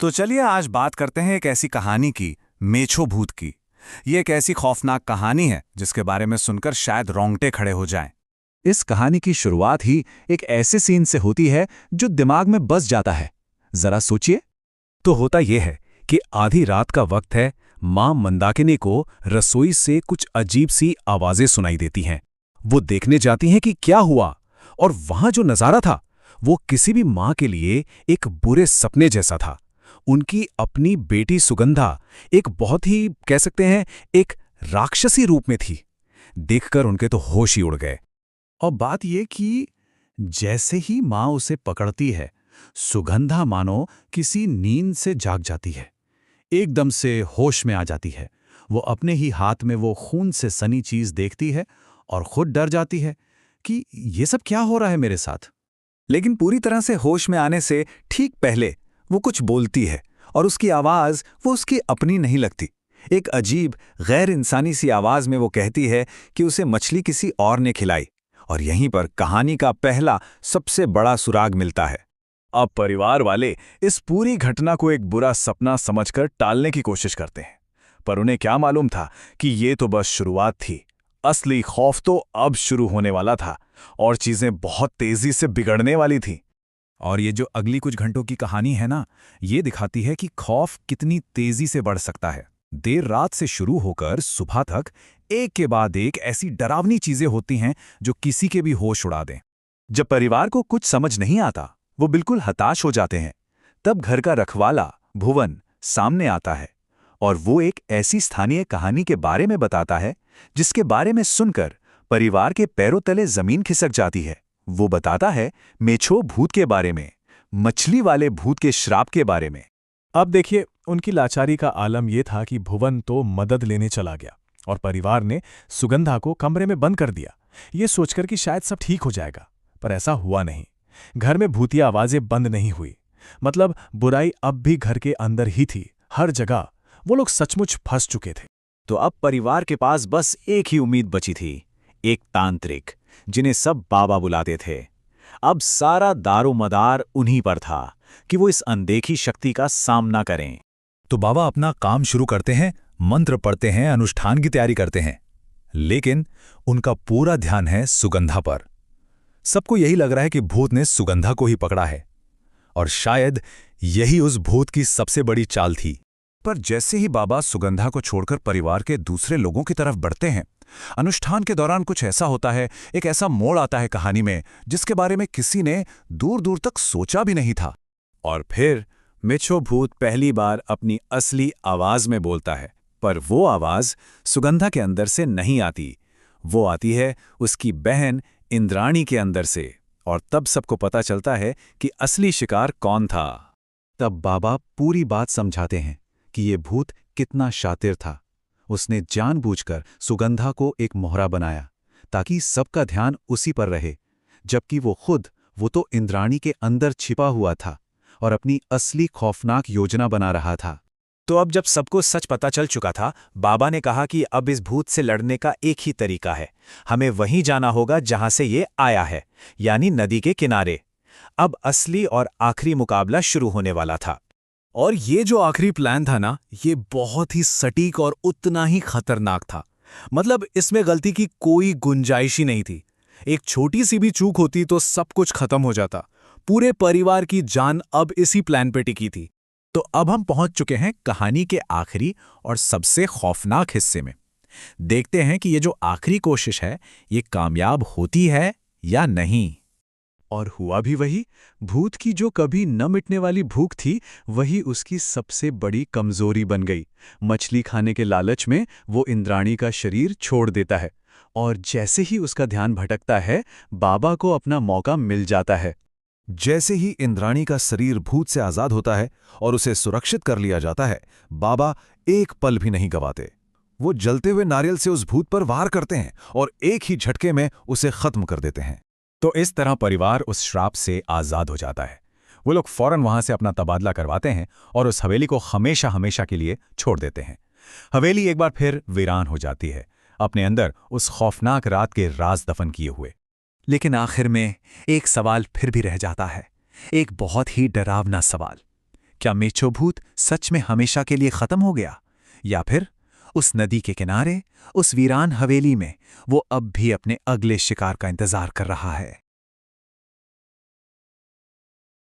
तो चलिए आज बात करते हैं एक ऐसी कहानी की, मेछो भूत की। ये एक ऐसी खौफनाक कहानी है जिसके बारे में सुनकर शायद रोंगटे खड़े हो जाएं। इस कहानी की शुरुआत ही एक ऐसे सीन से होती है जो दिमाग में बस जाता है। जरा सोचिए। तो होता यह है कि आधी रात का वक्त है। मां मंदाकिनी को रसोई से कुछ अजीब सी आवाजें सुनाई देती हैं। वो देखने जाती हैं कि क्या हुआ, और वहां जो नजारा था वो किसी भी मां के लिए एक बुरे सपने जैसा था। उनकी अपनी बेटी सुगंधा एक बहुत ही कह सकते हैं एक राक्षसी रूप में थी। देखकर उनके तो होश ही उड़ गए। और बात यह कि जैसे ही मां उसे पकड़ती है, सुगंधा मानो किसी नींद से जाग जाती है। एकदम से होश में आ जाती है। वो अपने ही हाथ में वो खून से सनी चीज देखती है और खुद डर जाती है कि ये सब क्या हो रहा है मेरे साथ। लेकिन पूरी तरह से होश में आने से ठीक पहले वो कुछ बोलती है, और उसकी आवाज वो उसकी अपनी नहीं लगती। एक अजीब गैर इंसानी सी आवाज में वो कहती है कि उसे मछली किसी और ने खिलाई। और यहीं पर कहानी का पहला सबसे बड़ा सुराग मिलता है। अब परिवार वाले इस पूरी घटना को एक बुरा सपना समझकर टालने की कोशिश करते हैं, पर उन्हें क्या मालूम था कि ये तो बस शुरुआत थी। असली खौफ तो अब शुरू होने वाला था और चीजें बहुत तेजी से बिगड़ने वाली थी। और ये जो अगली कुछ घंटों की कहानी है ना, ये दिखाती है कि खौफ कितनी तेजी से बढ़ सकता है। देर रात से शुरू होकर सुबह तक एक के बाद एक ऐसी डरावनी चीजें होती हैं जो किसी के भी होश उड़ा दें। जब परिवार को कुछ समझ नहीं आता, वो बिल्कुल हताश हो जाते हैं, तब घर का रखवाला भुवन सामने आता है। और वो एक ऐसी स्थानीय कहानी के बारे में बताता है जिसके बारे में सुनकर परिवार के पैरों तले जमीन खिसक जाती है। वो बताता है मेछो भूत के बारे में, मछली वाले भूत के श्राप के बारे में। अब देखिए, उनकी लाचारी का आलम यह था कि भुवन तो मदद लेने चला गया और परिवार ने सुगंधा को कमरे में बंद कर दिया, ये सोचकर कि शायद सब ठीक हो जाएगा। पर ऐसा हुआ नहीं। घर में भूतिया आवाजें बंद नहीं हुई। मतलब बुराई अब भी घर के अंदर ही थी, हर जगह। वो लोग सचमुच फंस चुके थे। तो अब परिवार के पास बस एक ही उम्मीद बची थी, एक तांत्रिक जिन्हें सब बाबा बुलाते थे। अब सारा दारोमदार उन्हीं पर था कि वो इस अनदेखी शक्ति का सामना करें। तो बाबा अपना काम शुरू करते हैं, मंत्र पढ़ते हैं, अनुष्ठान की तैयारी करते हैं। लेकिन उनका पूरा ध्यान है सुगंधा पर। सबको यही लग रहा है कि भूत ने सुगंधा को ही पकड़ा है, और शायद यही उस भूत की सबसे बड़ी चाल थी। पर जैसे ही बाबा सुगंधा को छोड़कर परिवार के दूसरे लोगों की तरफ बढ़ते हैं, अनुष्ठान के दौरान कुछ ऐसा होता है, एक ऐसा मोड़ आता है कहानी में जिसके बारे में किसी ने दूर दूर तक सोचा भी नहीं था। और फिर मेछो भूत पहली बार अपनी असली आवाज में बोलता है। पर वो आवाज सुगंधा के अंदर से नहीं आती, वो आती है उसकी बहन इंद्राणी के अंदर से। और तब सबको पता चलता है कि असली शिकार कौन था। तब बाबा पूरी बात समझाते हैं कि ये भूत कितना शातिर था। उसने जानबूझकर सुगंधा को एक मोहरा बनाया ताकि सबका ध्यान उसी पर रहे, जबकि वो तो इंद्राणी के अंदर छिपा हुआ था और अपनी असली खौफनाक योजना बना रहा था। तो अब जब सबको सच पता चल चुका था, बाबा ने कहा कि अब इस भूत से लड़ने का एक ही तरीका है। हमें वहीं जाना होगा जहां से ये आया है, यानी नदी के किनारे। अब असली और आखिरी मुकाबला शुरू होने वाला था। और ये जो आखिरी प्लान था ना, ये बहुत ही सटीक और उतना ही खतरनाक था। मतलब इसमें गलती की कोई गुंजाइश ही नहीं थी। एक छोटी सी भी चूक होती तो सब कुछ खत्म हो जाता। पूरे परिवार की जान अब इसी प्लान पे टिकी थी। तो अब हम पहुंच चुके हैं कहानी के आखिरी और सबसे खौफनाक हिस्से में। देखते हैं कि ये जो आखिरी कोशिश है, ये कामयाब होती है या नहीं। और हुआ भी वही। भूत की जो कभी न मिटने वाली भूख थी, वही उसकी सबसे बड़ी कमजोरी बन गई। मछली खाने के लालच में वो इंद्राणी का शरीर छोड़ देता है, और जैसे ही उसका ध्यान भटकता है, बाबा को अपना मौका मिल जाता है। जैसे ही इंद्राणी का शरीर भूत से आजाद होता है और उसे सुरक्षित कर लिया जाता है, बाबा एक पल भी नहीं गवाते। वो जलते हुए नारियल से उस भूत पर वार करते हैं और एक ही झटके में उसे खत्म कर देते हैं। तो इस तरह परिवार उस श्राप से आजाद हो जाता है। वो लोग फौरन वहां से अपना तबादला करवाते हैं और उस हवेली को हमेशा हमेशा के लिए छोड़ देते हैं। हवेली एक बार फिर वीरान हो जाती है, अपने अंदर उस खौफनाक रात के राज दफन किए हुए। लेकिन आखिर में एक सवाल फिर भी रह जाता है, एक बहुत ही डरावना सवाल। क्या मेछो भूत सच में हमेशा के लिए खत्म हो गया, या फिर उस नदी के किनारे, उस वीरान हवेली में वो अब भी अपने अगले शिकार का इंतजार कर रहा है?